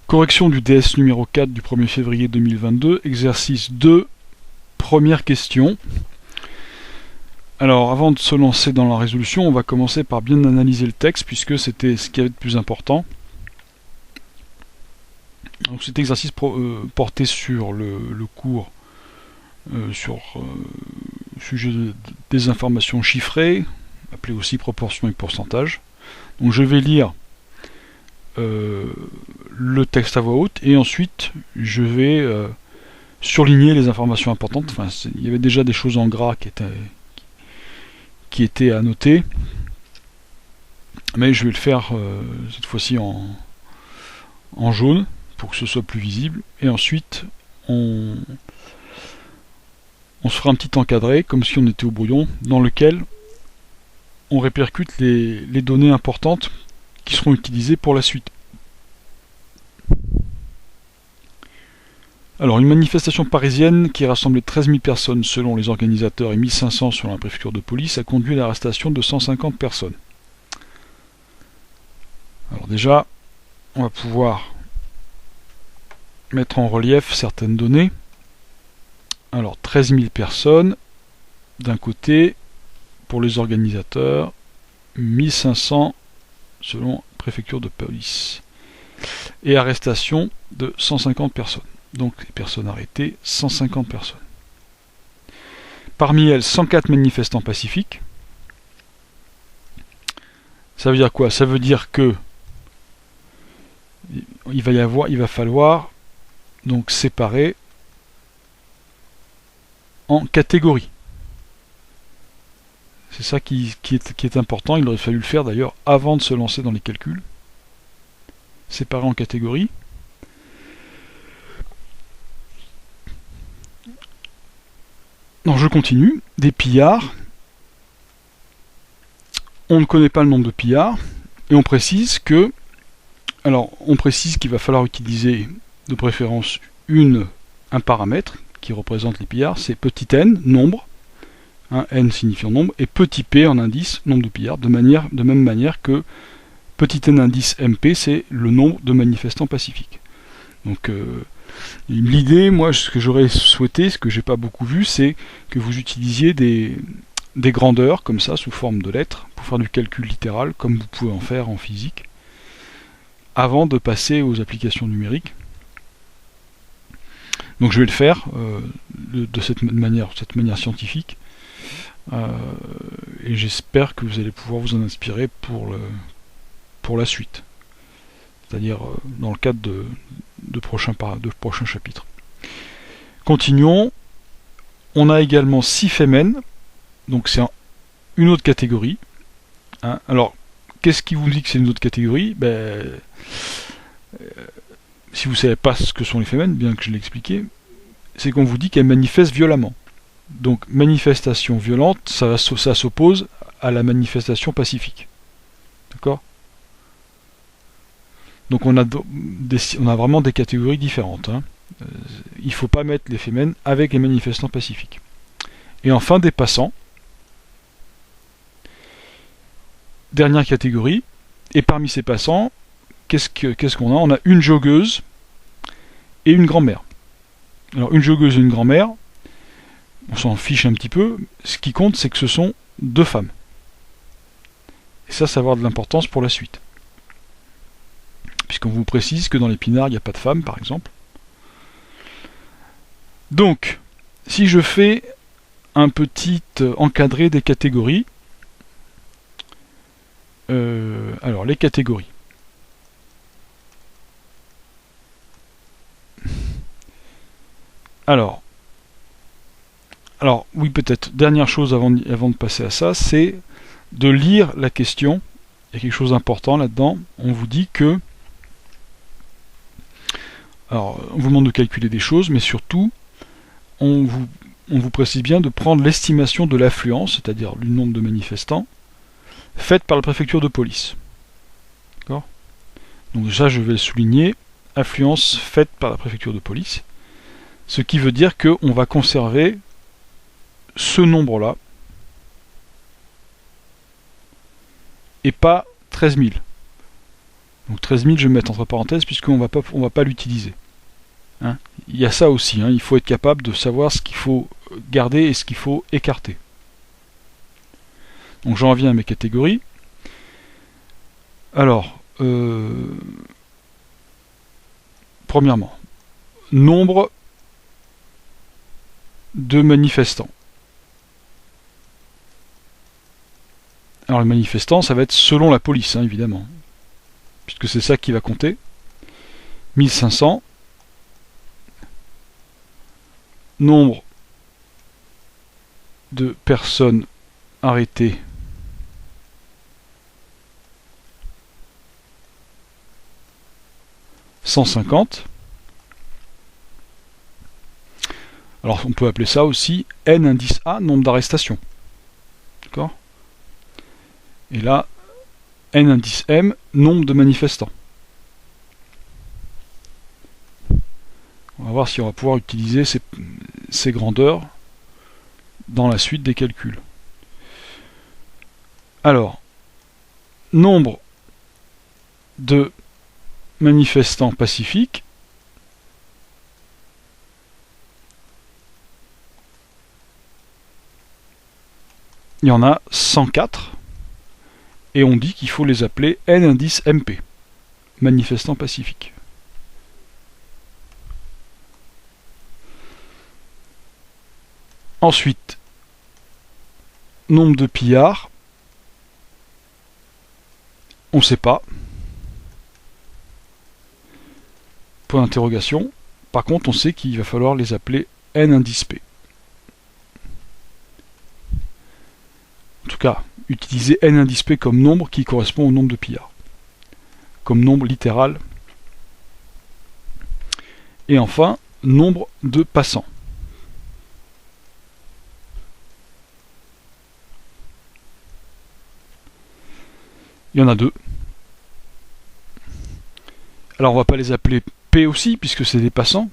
Correction du DS numéro 4 du 1er février 2022, exercice 2, première question. Alors, avant de se lancer dans la résolution, on va commencer par bien analyser le texte, puisque c'était ce qui avait de plus important. Donc, cet exercice portait sur le cours sur le sujet des informations chiffrées, appelées aussi proportion et pourcentage. Donc, je vais lire le texte à voix haute et ensuite je vais surligner les informations importantes. Enfin, il y avait déjà des choses en gras qui étaient à noter, mais je vais le faire cette fois-ci en jaune pour que ce soit plus visible, et ensuite on se fera un petit encadré comme si on était au brouillon, dans lequel on répercute les données importantes qui seront utilisées pour la suite. Alors, une manifestation parisienne qui rassemblait 13 000 personnes selon les organisateurs et 1500 selon la préfecture de police a conduit à l'arrestation de 150 personnes. Alors déjà, on va pouvoir mettre en relief certaines données. Alors, 13 000 personnes d'un côté pour les organisateurs, 1500 selon la préfecture de police. Et arrestation de 150 personnes. Donc les personnes arrêtées, 150 personnes. Parmi elles, 104 manifestants pacifiques. Ça veut dire quoi? Ça veut dire que il va falloir donc séparer en catégories. C'est ça qui est important. Il aurait fallu le faire d'ailleurs avant de se lancer dans les calculs. Séparer en catégories. Non, je continue. Des pillards. On ne connaît pas le nombre de pillards. Et on précise que... Alors, on précise qu'il va falloir utiliser de préférence un paramètre qui représente les pillards. C'est petit n, nombre. N signifiant nombre. Et petit p en indice, nombre de pillards. De même manière que petit n indice MP, c'est le nombre de manifestants pacifiques. Donc... l'idée, moi, ce que j'aurais souhaité, ce que j'ai pas beaucoup vu, c'est que vous utilisiez des grandeurs, comme ça, sous forme de lettres, pour faire du calcul littéral, comme vous pouvez en faire en physique, avant de passer aux applications numériques. Donc je vais le faire de cette manière scientifique, et j'espère que vous allez pouvoir vous en inspirer pour la suite. C'est-à-dire dans le cadre de prochains chapitres. Continuons. On a également 6 femmes, donc c'est une autre catégorie. Alors, qu'est-ce qui vous dit que c'est une autre catégorie? Si vous ne savez pas ce que sont les femmes, bien que je l'ai expliqué, c'est qu'on vous dit qu'elles manifestent violemment. Donc, manifestation violente, ça s'oppose à la manifestation pacifique. D'accord? Donc on a vraiment des catégories différentes. Il ne faut pas mettre les femmes avec les manifestants pacifiques. Et enfin des passants. Dernière catégorie. Et parmi ces passants, qu'est-ce qu'on a? On a une joggeuse et une grand-mère. Alors une joggeuse et une grand-mère, on s'en fiche un petit peu. Ce qui compte, c'est que ce sont 2 femmes. Et ça va avoir de l'importance pour la suite. Puisqu'on vous précise que dans les pinards, il n'y a pas de femmes, par exemple. Donc, si je fais un petit encadré des catégories, alors, les catégories. Alors oui, peut-être, dernière chose avant de passer à ça, c'est de lire la question. Il y a quelque chose d'important là-dedans. On vous dit que... Alors, on vous demande de calculer des choses, mais surtout, on vous précise bien de prendre l'estimation de l'affluence, c'est-à-dire du nombre de manifestants, faite par la préfecture de police. D'accord? Donc déjà, je vais le souligner, affluence faite par la préfecture de police, ce qui veut dire qu'on va conserver ce nombre-là, et pas 13 000. Donc 13 000, je vais mettre entre parenthèses puisqu'on ne va pas l'utiliser. Hein. Il y a ça aussi, hein. Il faut être capable de savoir ce qu'il faut garder et ce qu'il faut écarter. Donc j'en reviens à mes catégories. Alors, premièrement, nombre de manifestants. Alors les manifestants, ça va être selon la police, hein, évidemment, puisque c'est ça qui va compter. 1500. Nombre de personnes arrêtées « 150 ». Alors on peut appeler ça aussi N indice A, nombre d'arrestations. D'accord ? Et là, N indice M, nombre de manifestants. On va voir si on va pouvoir utiliser ces grandeurs dans la suite des calculs. Alors, nombre de manifestants pacifiques, il y en a 104, et on dit qu'il faut les appeler N indice MP, manifestants pacifiques. Ensuite, nombre de pillards, on ne sait pas. Point d'interrogation. Par contre, on sait qu'il va falloir les appeler N indice P. En tout cas, utiliser N indice P comme nombre qui correspond au nombre de pillards. Comme nombre littéral. Et enfin, nombre de passants. Il y en a deux. Alors on va pas les appeler P aussi, puisque c'est des passants.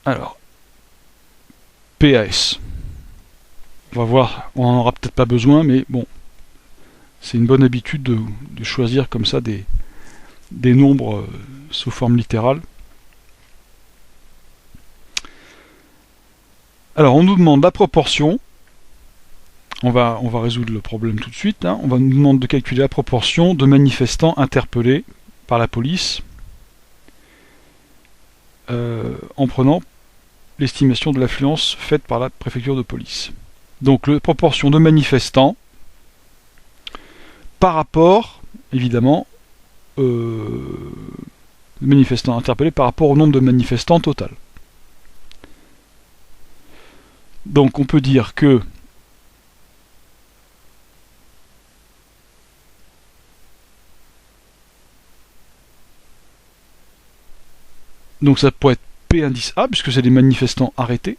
Alors, PAS. On va voir, on n'en aura peut-être pas besoin, mais bon, c'est une bonne habitude de choisir comme ça des nombres sous forme littérale. Alors, on nous demande la proportion. On va résoudre le problème tout de suite. Hein. On va nous demander de calculer la proportion de manifestants interpellés par la police en prenant l'estimation de l'affluence faite par la préfecture de police. Donc, la proportion de manifestants par rapport, évidemment, manifestants interpellés par rapport au nombre de manifestants total. Donc on peut dire que donc ça pourrait être P indice A, puisque c'est des manifestants arrêtés.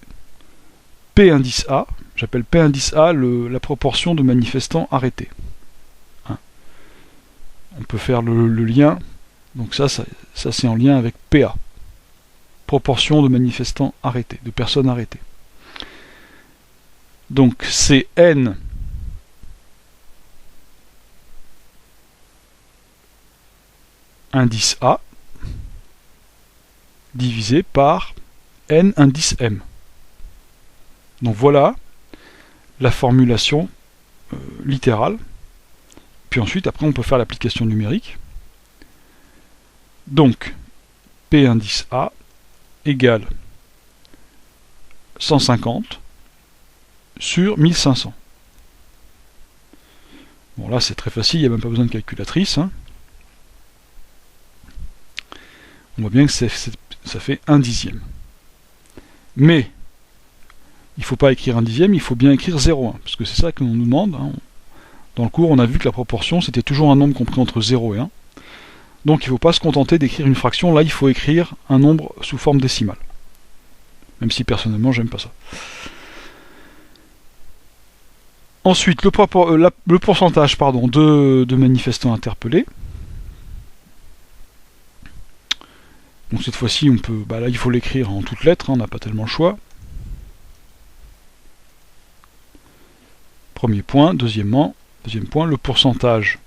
P indice A, j'appelle P indice A la proportion de manifestants arrêtés. Hein. On peut faire le lien, donc ça c'est en lien avec PA. Proportion de manifestants arrêtés, de personnes arrêtées. Donc c'est N indice A divisé par N indice M. Donc voilà la formulation littérale. Puis ensuite, après, on peut faire l'application numérique. Donc, P indice A égale 150 sur 1500. Bon, là, c'est très facile, il n'y a même pas besoin de calculatrice. Hein. On voit bien que ça fait 1/10. Mais, il ne faut pas écrire 1/10, il faut bien écrire 0,1, parce que c'est ça qu'on nous demande. Hein. Dans le cours, on a vu que la proportion, c'était toujours un nombre compris entre 0 et 1. Donc, il ne faut pas se contenter d'écrire une fraction. Là, il faut écrire un nombre sous forme décimale. Même si, personnellement, j'aime pas ça. Ensuite, le pourcentage de manifestants interpellés. Donc cette fois-ci, on peut, là il faut l'écrire en toutes lettres, hein, on n'a pas tellement le choix. Premier point. Deuxième point, le pourcentage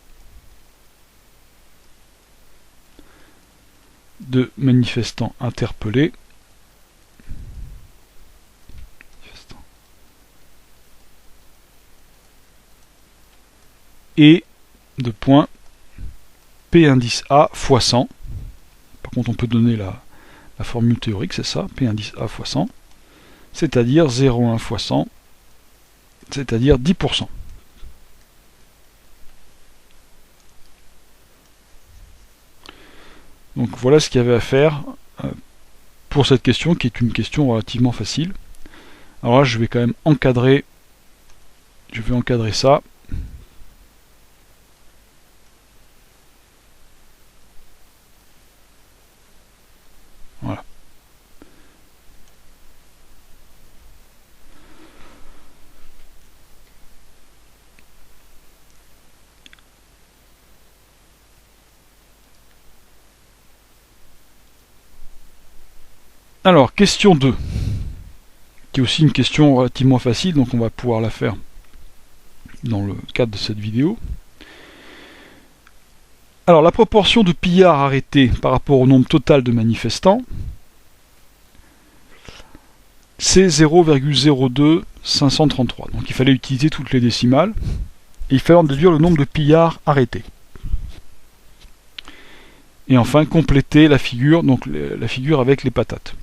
de manifestants interpellés et de points P indice A fois 100. Par contre, on peut donner la formule théorique, c'est ça, P indice A fois 100, c'est-à-dire 0,1 fois 100, c'est-à-dire 10%. Donc voilà ce qu'il y avait à faire pour cette question, qui est une question relativement facile. Alors là, je vais quand même encadrer, ça. Voilà. Alors, question 2, qui est aussi une question relativement facile, donc on va pouvoir la faire dans le cadre de cette vidéo. Alors, la proportion de pillards arrêtés par rapport au nombre total de manifestants, c'est 0,02533. Donc il fallait utiliser toutes les décimales, et il fallait en déduire le nombre de pillards arrêtés. Et enfin, compléter la figure, donc la figure avec les patates.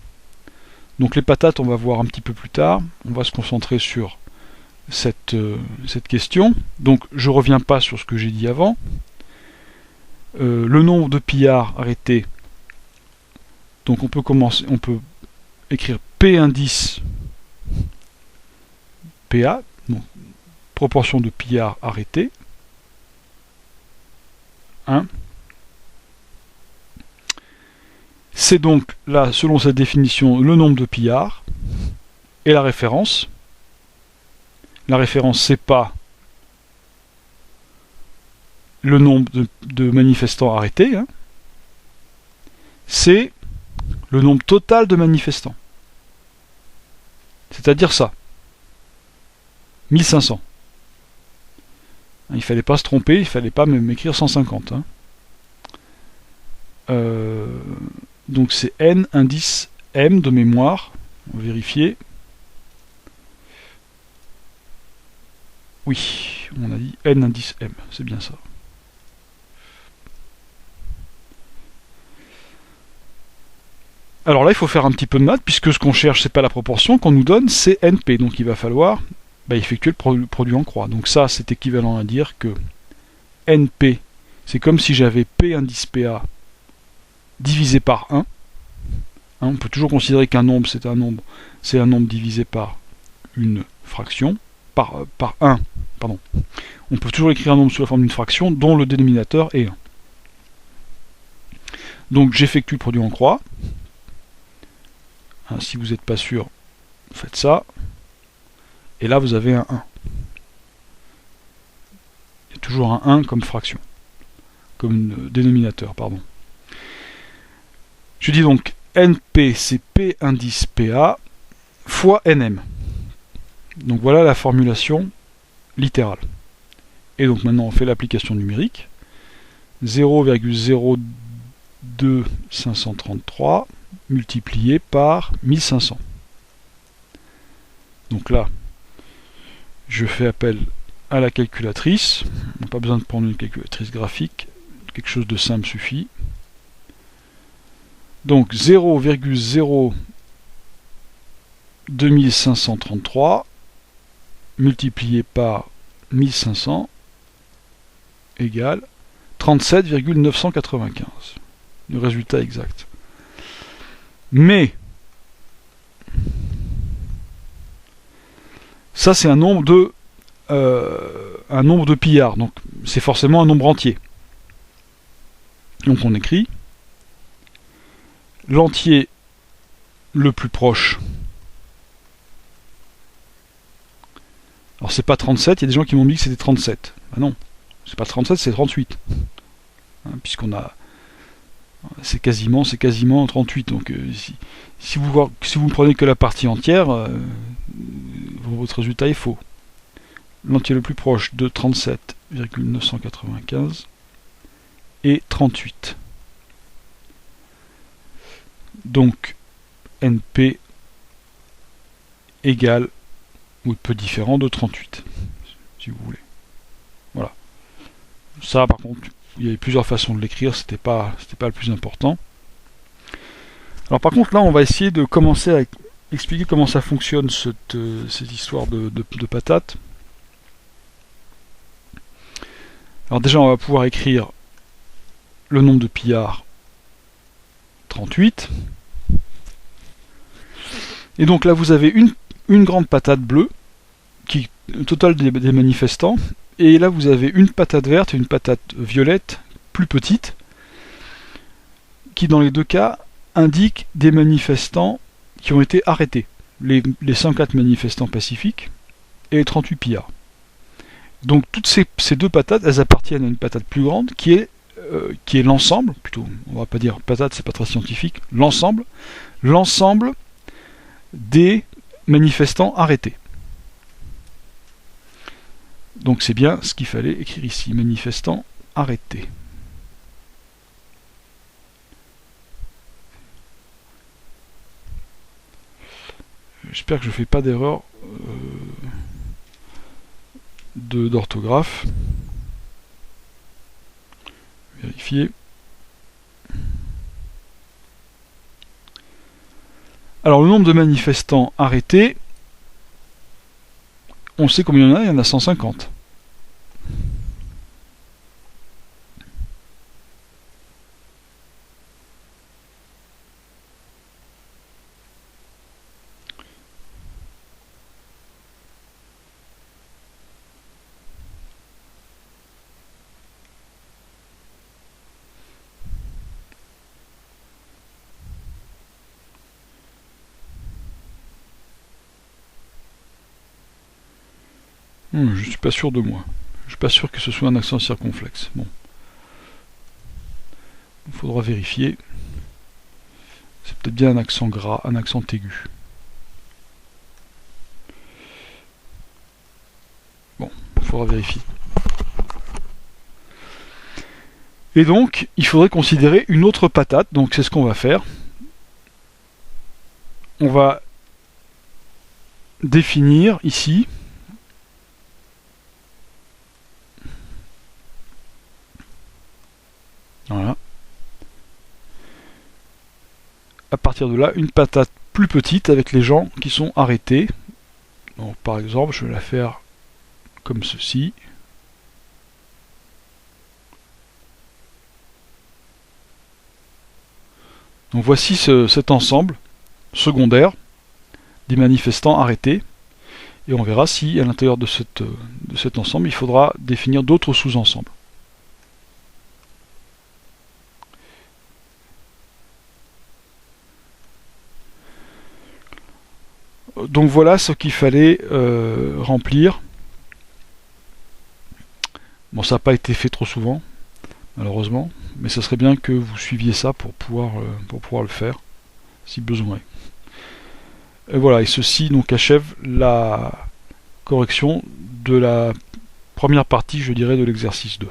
Donc les patates, on va voir un petit peu plus tard. On va se concentrer sur cette question. Donc je ne reviens pas sur ce que j'ai dit avant. Le nombre de pillards arrêtés. Donc on peut écrire P indice PA, donc proportion de pillards arrêtés. 1. C'est donc là, selon cette définition, le nombre de pillards et la référence. La référence, c'est pas le nombre de manifestants arrêtés, hein. C'est le nombre total de manifestants. C'est-à-dire ça. 1500. Il ne fallait pas se tromper, il ne fallait pas même écrire 150. Hein. Donc c'est N indice M de mémoire. On va vérifier. Oui, on a dit N indice M, c'est bien ça. Alors là, il faut faire un petit peu de maths, puisque ce qu'on cherche, c'est pas la proportion qu'on nous donne, c'est NP. Donc il va falloir effectuer le produit en croix. Donc ça, c'est équivalent à dire que NP, c'est comme si j'avais P indice PA divisé par 1. On peut toujours considérer qu'un nombre, c'est un nombre divisé par une fraction, par 1, pardon. On peut toujours écrire un nombre sous la forme d'une fraction dont le dénominateur est 1. Donc j'effectue le produit en croix. Si vous n'êtes pas sûr, faites ça. Et là, vous avez un 1. Il y a toujours un 1 comme fraction. Comme dénominateur, pardon. Je dis donc NP, c'est P indice PA fois NM. Donc voilà la formulation littérale. Et donc maintenant, on fait l'application numérique. 0,02533 multiplié par 1500. Donc là, je fais appel à la calculatrice. On n'a pas besoin de prendre une calculatrice graphique. Quelque chose de simple suffit. Donc 0,02533 multiplié par 1500 égale 37,995. Le résultat exact. Mais ça, c'est un nombre de pillards, donc c'est forcément un nombre entier. Donc on écrit l'entier le plus proche. Alors c'est pas 37, il y a des gens qui m'ont dit que c'était 37. Ah non, c'est pas 37, c'est 38. Puisqu'on a... C'est quasiment 38. Donc si vous ne prenez que la partie entière, votre résultat est faux. l'entier le plus proche de 37,995 et 38. Donc NP égale ou peu différent de 38, si vous voulez. Voilà. Ça, par contre, il y avait plusieurs façons de l'écrire, c'était pas le plus important. Alors par contre, là, on va essayer de commencer à expliquer comment ça fonctionne cette histoire de patates. Alors déjà, on va pouvoir écrire le nombre de pillards 38. Et donc là, vous avez une grande patate bleue, qui est le total des manifestants, et là vous avez une patate verte et une patate violette, plus petite, qui dans les deux cas indiquent des manifestants qui ont été arrêtés. Les 104 manifestants pacifiques et les 38 pillards. Donc toutes ces deux patates, elles appartiennent à une patate plus grande, qui est l'ensemble, plutôt, on va pas dire patate, c'est pas très scientifique, l'ensemble des manifestants arrêtés. Donc c'est bien ce qu'il fallait écrire ici, manifestants arrêtés. J'espère que je ne fais pas d'erreur d'orthographe. Vérifier. Alors le nombre de manifestants arrêtés, on sait combien il y en a 150. Je suis pas sûr de moi. Je suis pas sûr que ce soit un accent circonflexe. Bon. Il faudra vérifier. C'est peut-être bien un accent gras, un accent aigu. Bon, il faudra vérifier. Et donc, il faudrait considérer une autre patate. Donc c'est ce qu'on va faire. On va définir ici voilà. À partir de là, une patate plus petite avec les gens qui sont arrêtés. Donc par exemple, je vais la faire comme ceci. Donc voici cet ensemble secondaire des manifestants arrêtés. Et on verra si à l'intérieur de cet ensemble, il faudra définir d'autres sous-ensembles. Donc voilà ce qu'il fallait remplir. Bon, ça n'a pas été fait trop souvent, malheureusement, mais ce serait bien que vous suiviez ça pour pouvoir le faire, si besoin. Et voilà, et ceci donc achève la correction de la première partie, je dirais, de l'exercice 2.